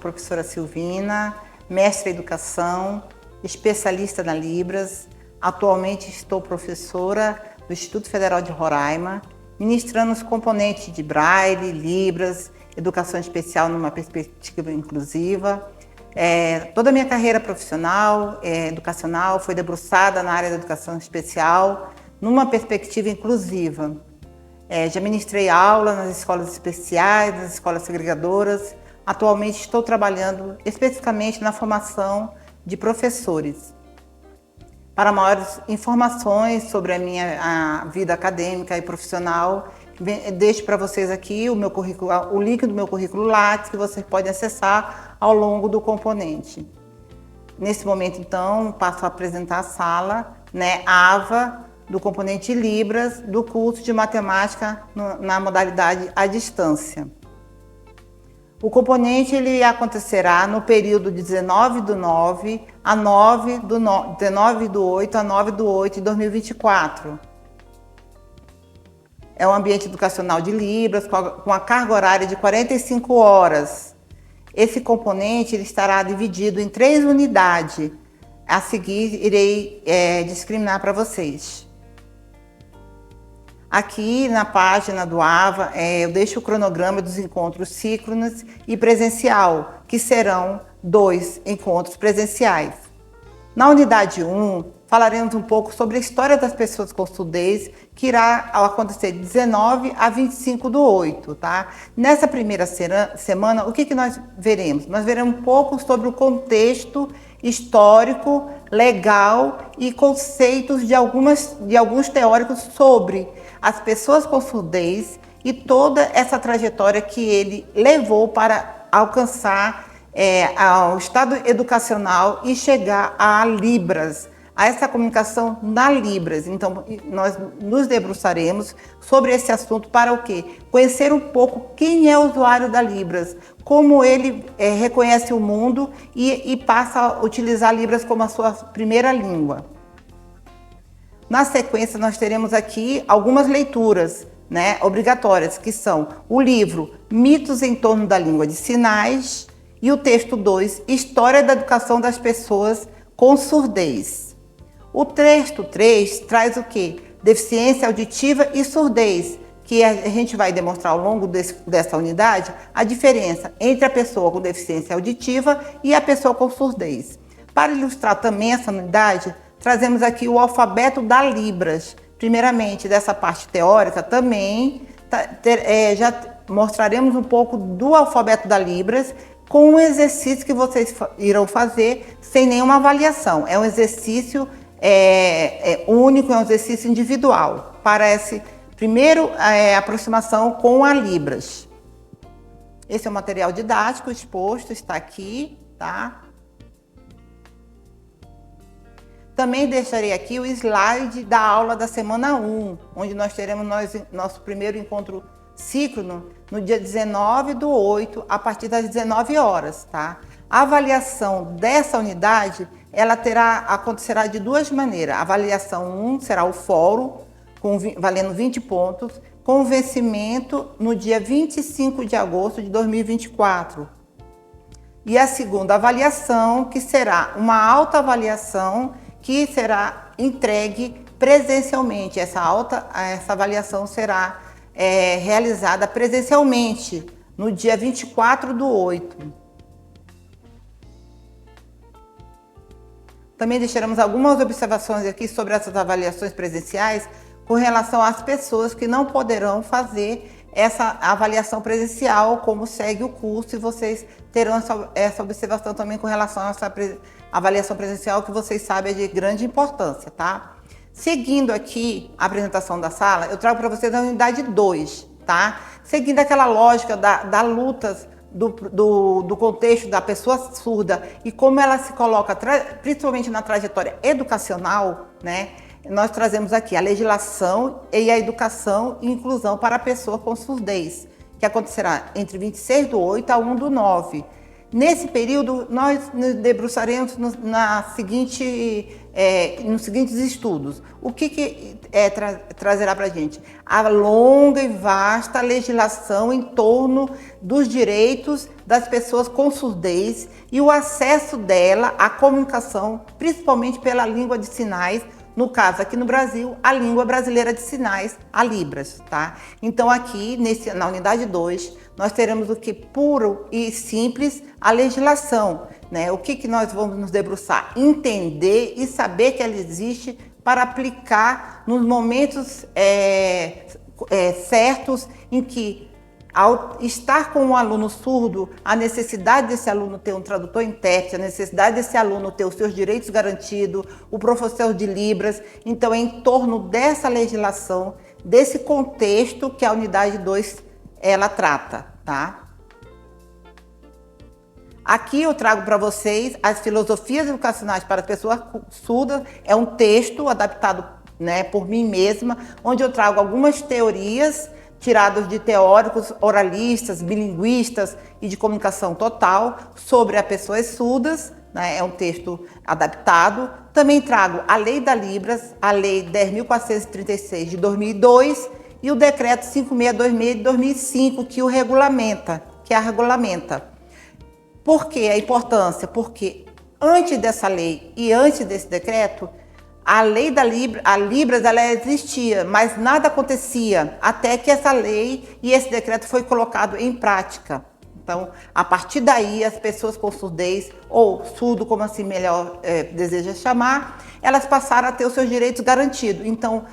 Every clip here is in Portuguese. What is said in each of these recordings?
professora Silvina, mestre em educação, especialista na Libras. Atualmente estou professora do Instituto Federal de Roraima, ministrando os componentes de Braille, Libras, educação especial numa perspectiva inclusiva. Toda a minha carreira profissional, educacional, foi debruçada na área da educação especial, numa perspectiva inclusiva. Já ministrei aula nas escolas especiais, nas escolas segregadoras. Atualmente estou trabalhando especificamente na formação de professores. Para maiores informações sobre a minha vida acadêmica e profissional, deixo para vocês aqui o link do meu currículo Lattes, que vocês podem acessar ao longo do componente. Nesse momento, então, passo a apresentar a sala, AVA, do componente Libras, do curso de Matemática na modalidade à distância. O componente ele acontecerá no período de 19/9 a 19/8 a 9/8 de 2024. É um ambiente educacional de Libras com a carga horária de 45 horas. Esse componente ele estará dividido em 3 unidades. A seguir, irei discriminar para vocês. Aqui na página do AVA, eu deixo o cronograma dos encontros síncronos e presencial, que serão 2 encontros presenciais. Na unidade 1, falaremos um pouco sobre a história das pessoas com surdez, que irá acontecer de 19 a 25/8, tá? Nessa primeira semana, o que nós veremos? Nós veremos um pouco sobre o contexto histórico, legal e conceitos de alguns teóricos sobre as pessoas com surdez e toda essa trajetória que ele levou para alcançar ao estado educacional e chegar a Libras, a essa comunicação na Libras. Então, nós nos debruçaremos sobre esse assunto para o quê? Conhecer um pouco quem é o usuário da Libras, como ele reconhece o mundo e passa a utilizar Libras como a sua primeira língua. Na sequência, nós teremos aqui algumas leituras obrigatórias, que são o livro Mitos em torno da língua de sinais e o texto 2, História da educação das pessoas com surdez. O texto 3 traz o quê? Deficiência auditiva e surdez, que a gente vai demonstrar ao longo dessa unidade a diferença entre a pessoa com deficiência auditiva e a pessoa com surdez. Para ilustrar também essa unidade, trazemos aqui o alfabeto da Libras. Primeiramente, dessa parte teórica também, já mostraremos um pouco do alfabeto da Libras com um exercício que vocês irão fazer sem nenhuma avaliação. É um exercício único, é um exercício individual para essa primeira aproximação com a Libras. Esse é o material didático exposto, está aqui, tá? Também deixarei aqui o slide da aula da semana 1, onde nós teremos nosso primeiro encontro síncrono no dia 19/8, a partir das 19 horas, tá? A avaliação dessa unidade, ela acontecerá de 2 maneiras. A avaliação 1 será o fórum, valendo 20 pontos, com vencimento no dia 25 de agosto de 2024. E a segunda avaliação, que será uma autoavaliação, que será entregue presencialmente. Essa avaliação será realizada presencialmente no dia 24/8. Também deixaremos algumas observações aqui sobre essas avaliações presenciais com relação às pessoas que não poderão fazer essa avaliação presencial, como segue o curso, e vocês terão essa observação também com relação a essa avaliação presencial, que vocês sabem é de grande importância, tá? Seguindo aqui a apresentação da sala, eu trago para vocês a unidade 2, tá? Seguindo aquela lógica da luta do contexto da pessoa surda e como ela se coloca, principalmente na trajetória educacional, nós trazemos aqui a legislação e a educação e inclusão para a pessoa com surdez, que acontecerá entre 26/8 a 1/9. Nesse período, nós nos debruçaremos nos seguintes estudos. O que trazerá para a gente? A longa e vasta legislação em torno dos direitos das pessoas com surdez e o acesso dela à comunicação, principalmente pela língua de sinais, no caso aqui no Brasil, a língua brasileira de sinais, a Libras, tá? Então aqui, na unidade 2, nós teremos o que? Puro e simples, a legislação, né? O que nós vamos nos debruçar? Entender e saber que ela existe para aplicar nos momentos certos em que, ao estar com um aluno surdo, a necessidade desse aluno ter um tradutor intérprete, a necessidade desse aluno ter os seus direitos garantidos, o professor de Libras. Então, é em torno dessa legislação, desse contexto que a unidade 2 ela trata, tá? Aqui eu trago para vocês as filosofias educacionais para as pessoas surdas. É um texto adaptado, né, por mim mesma, onde eu trago algumas teorias tirados de teóricos oralistas, bilinguistas e de comunicação total sobre as pessoas surdas, né? É um texto adaptado. Também trago a Lei da Libras, a Lei 10.436 de 2002 e o Decreto 5626 de 2005, que a regulamenta. Por que a importância? Porque antes dessa lei e antes desse decreto, a lei da Libras ela existia, mas nada acontecia até que essa lei e esse decreto foi colocado em prática. Então, a partir daí, as pessoas com surdez, ou surdo, como assim melhor deseja chamar, elas passaram a ter os seus direitos garantidos. Então,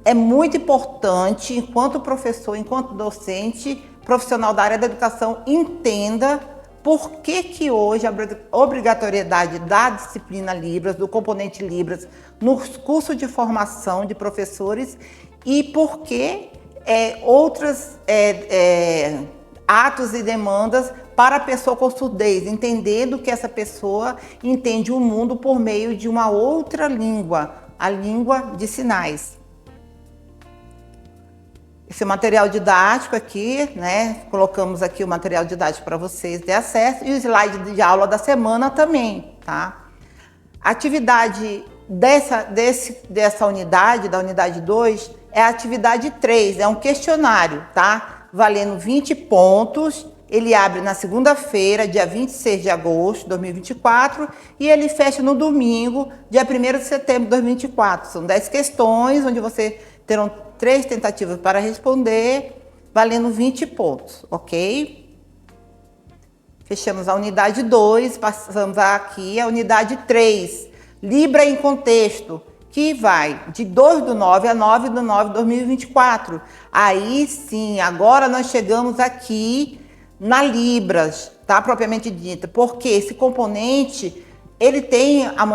é muito importante, enquanto professor, enquanto docente, profissional da área da educação, entenda por que hoje a obrigatoriedade da disciplina Libras, do componente Libras, nos cursos de formação de professores e por que outros atos e demandas para a pessoa com surdez, entendendo que essa pessoa entende o mundo por meio de uma outra língua, a língua de sinais. Esse material didático aqui, né? Colocamos aqui o material didático para vocês ter acesso e o slide de aula da semana também, tá? A atividade dessa unidade, da unidade 2, é a atividade 3, é um questionário, tá? Valendo 20 pontos. Ele abre na segunda-feira, dia 26 de agosto de 2024, e ele fecha no domingo, dia 1º de setembro de 2024. São 10 questões, onde você terão 3 tentativas para responder, valendo 20 pontos, ok? Fechamos a unidade 2, passamos aqui a unidade 3, Libra em Contexto, que vai de 2/9 a 9/9 de 2024. Aí sim, agora nós chegamos aqui na Libras, tá? Propriamente dita, porque esse componente, ele tem a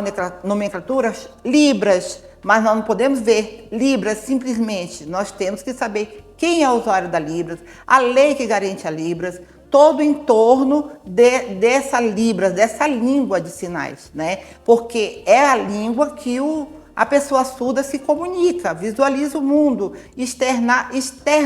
nomenclatura Libras, mas nós não podemos ver Libras simplesmente. Nós temos que saber quem é o usuário da Libras, a lei que garante a Libras, todo em torno dessa Libras, dessa língua de sinais, né? Porque é a língua que a pessoa surda se comunica, visualiza o mundo, externa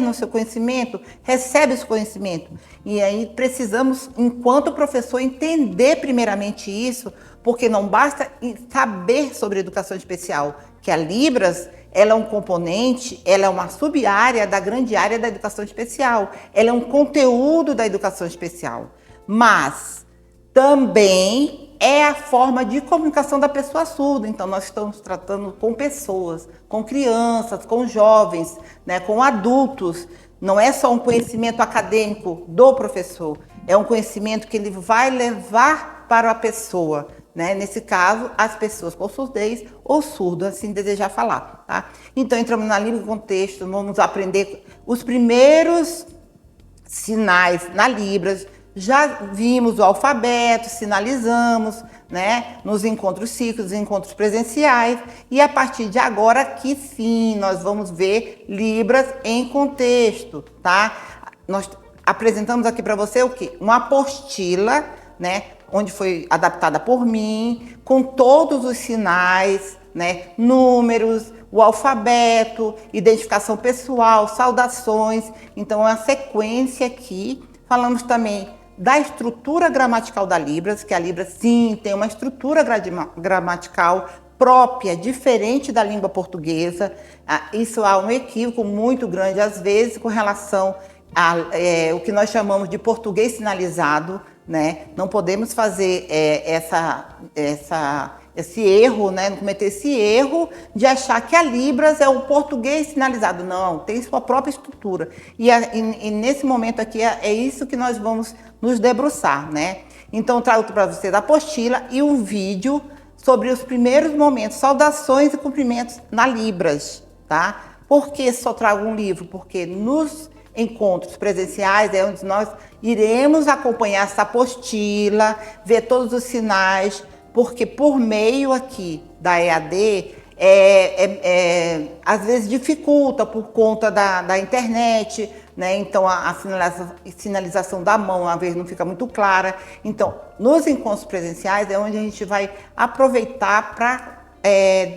o seu conhecimento, recebe esse conhecimento. E aí precisamos, enquanto professor, entender primeiramente isso, porque não basta saber sobre educação especial, que a Libras, ela é um componente, ela é uma sub-área da grande área da educação especial. Ela é um conteúdo da educação especial. Mas também é a forma de comunicação da pessoa surda. Então, nós estamos tratando com pessoas, com crianças, com jovens, né, com adultos. Não é só um conhecimento acadêmico do professor, é um conhecimento que ele vai levar para a pessoa, né? Nesse caso, as pessoas com surdez ou surdo, assim desejar falar, tá? Então, entramos na língua e contexto, vamos aprender os primeiros sinais na Libras. Já vimos o alfabeto, sinalizamos, né? Nos encontros cíclicos, encontros presenciais. E a partir de agora, aqui sim, nós vamos ver Libras em contexto, tá? Nós apresentamos aqui para você o quê? Uma apostila, né? Onde foi adaptada por mim, com todos os sinais, né? Números, o alfabeto, identificação pessoal, saudações. Então, é uma sequência aqui. Falamos também da estrutura gramatical da Libras, que a Libras, sim, tem uma estrutura gramatical própria, diferente da língua portuguesa. Isso há um equívoco muito grande, às vezes, com relação a o que nós chamamos de português sinalizado, né? Não podemos fazer esse erro, né? Não cometer esse erro de achar que a Libras é o português sinalizado. Não, tem sua própria estrutura. E nesse momento aqui é isso que nós vamos nos debruçar, né? Então, trago para vocês a apostila e um vídeo sobre os primeiros momentos, saudações e cumprimentos na Libras, tá? Por que só trago um livro? Porque nos encontros presenciais é onde nós iremos acompanhar essa apostila, ver todos os sinais, porque por meio aqui da EAD, às vezes dificulta por conta da internet, né? Então a sinalização da mão às vezes não fica muito clara. Então, nos encontros presenciais é onde a gente vai aproveitar para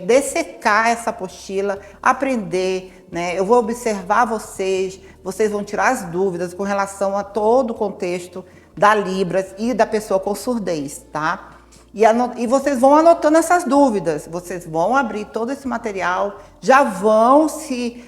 dessecar essa apostila, aprender, né? Eu vou observar vocês vão tirar as dúvidas com relação a todo o contexto da Libras e da pessoa com surdez, tá? E vocês vão anotando essas dúvidas, vocês vão abrir todo esse material, já vão se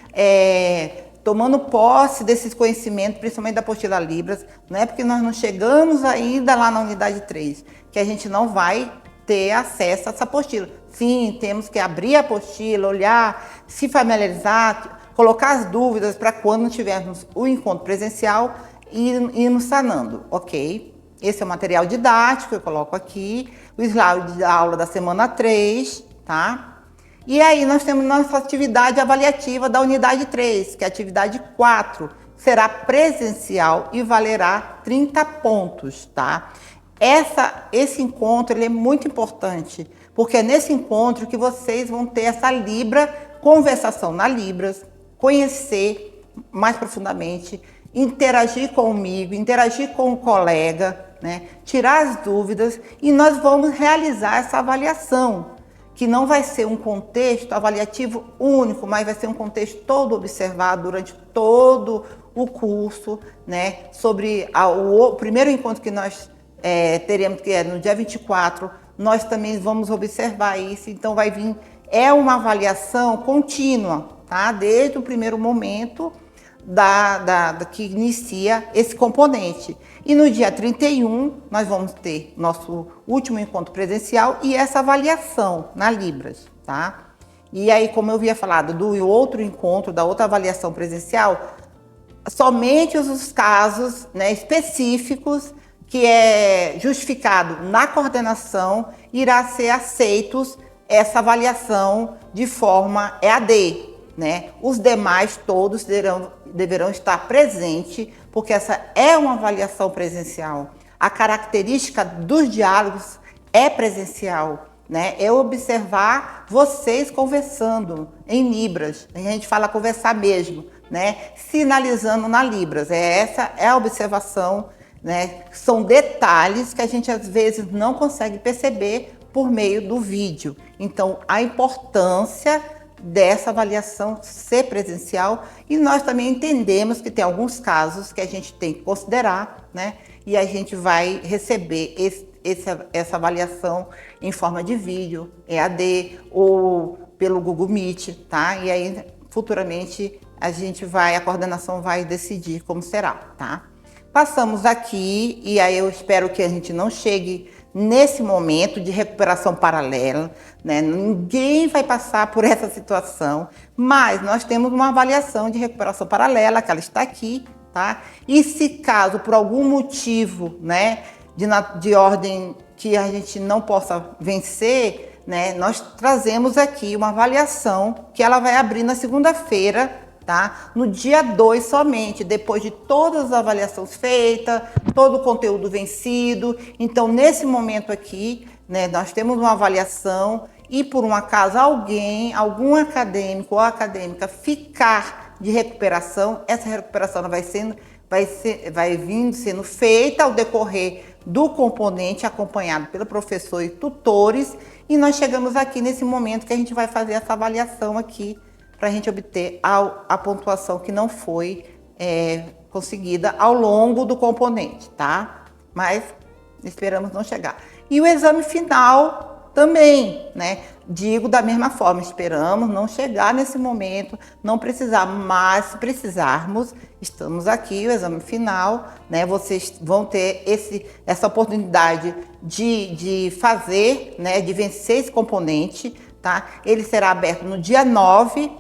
tomando posse desses conhecimentos, principalmente da apostila Libras, não é porque nós não chegamos ainda lá na unidade 3, que a gente não vai ter acesso a essa apostila. Sim, temos que abrir a apostila, olhar, se familiarizar, colocar as dúvidas para quando tivermos o encontro presencial e irmos sanando, ok? Esse é o material didático, eu coloco aqui, o slide da aula da semana 3, tá? E aí nós temos nossa atividade avaliativa da unidade 3, que é a atividade 4, será presencial e valerá 30 pontos, tá? Esse encontro ele é muito importante, porque é nesse encontro que vocês vão ter essa conversação na Libras, conhecer mais profundamente, interagir comigo, interagir com o colega, né? Tirar as dúvidas e nós vamos realizar essa avaliação, que não vai ser um contexto avaliativo único, mas vai ser um contexto todo observado durante todo o curso, né? Sobre o primeiro encontro que nós teremos, que é no dia 24, nós também vamos observar isso, então vai vir, uma avaliação contínua, tá? Desde o primeiro momento que inicia esse componente. E no dia 31, nós vamos ter nosso último encontro presencial e essa avaliação na Libras, tá? E aí, como eu havia falado do outro encontro, da outra avaliação presencial, somente os casos, né, específicos que é justificado na coordenação irá ser aceitos essa avaliação de forma EAD, né? Os demais todos deverão estar presentes, porque essa é uma avaliação presencial. A característica dos diálogos é presencial, né? É observar vocês conversando em Libras. A gente fala conversar mesmo, né? Sinalizando na Libras. Essa é a observação, né? São detalhes que a gente às vezes não consegue perceber por meio do vídeo. Então, a importância dessa avaliação ser presencial, e nós também entendemos que tem alguns casos que a gente tem que considerar, né? E a gente vai receber essa avaliação em forma de vídeo, EAD ou pelo Google Meet, tá? E aí futuramente a coordenação vai decidir como será, tá? Passamos aqui, e aí eu espero que a gente não chegue nesse momento de recuperação paralela, né? Ninguém vai passar por essa situação, mas nós temos uma avaliação de recuperação paralela, que ela está aqui, tá? E se caso, por algum motivo, né, de ordem que a gente não possa vencer, né, nós trazemos aqui uma avaliação que ela vai abrir na segunda-feira, tá? No dia 2 somente, depois de todas as avaliações feitas, todo o conteúdo vencido. Então, nesse momento aqui, né, nós temos uma avaliação e, por um acaso, algum acadêmico ou acadêmica ficar de recuperação, essa recuperação vai vindo sendo feita ao decorrer do componente, acompanhado pelo professor e tutores, e nós chegamos aqui nesse momento que a gente vai fazer essa avaliação aqui, para a gente obter a pontuação que não foi conseguida ao longo do componente, tá? mas esperamos não chegar. E o exame final também, né? Digo da mesma forma, esperamos não chegar nesse momento, não precisar, mas se precisarmos, estamos aqui, o exame final, né? Vocês vão ter essa oportunidade de fazer, né? De vencer esse componente, tá? Ele será aberto no dia 9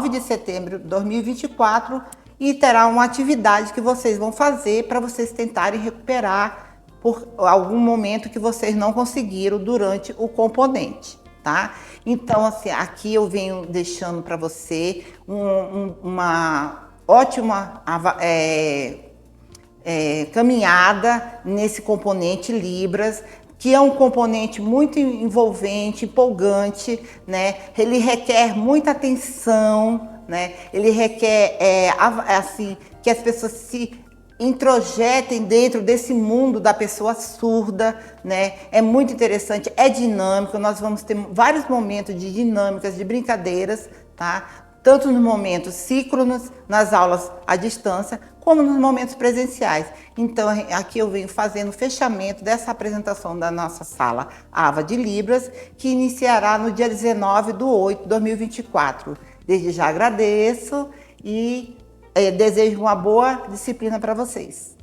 de setembro de 2024 e terá uma atividade que vocês vão fazer para vocês tentarem recuperar por algum momento que vocês não conseguiram durante o componente, tá? Então, assim, aqui eu venho deixando para você uma ótima caminhada nesse componente Libras, que é um componente muito envolvente, empolgante, né? Ele requer muita atenção, né? Ele requer assim, que as pessoas se introjetem dentro desse mundo da pessoa surda, né? É muito interessante, é dinâmico, nós vamos ter vários momentos de dinâmicas, de brincadeiras, tá? Tanto nos momentos síncronos, nas aulas à distância, como nos momentos presenciais. Então, aqui eu venho fazendo o fechamento dessa apresentação da nossa sala AVA de Libras, que iniciará no dia 19/8/2024. Desde já agradeço e desejo uma boa disciplina para vocês.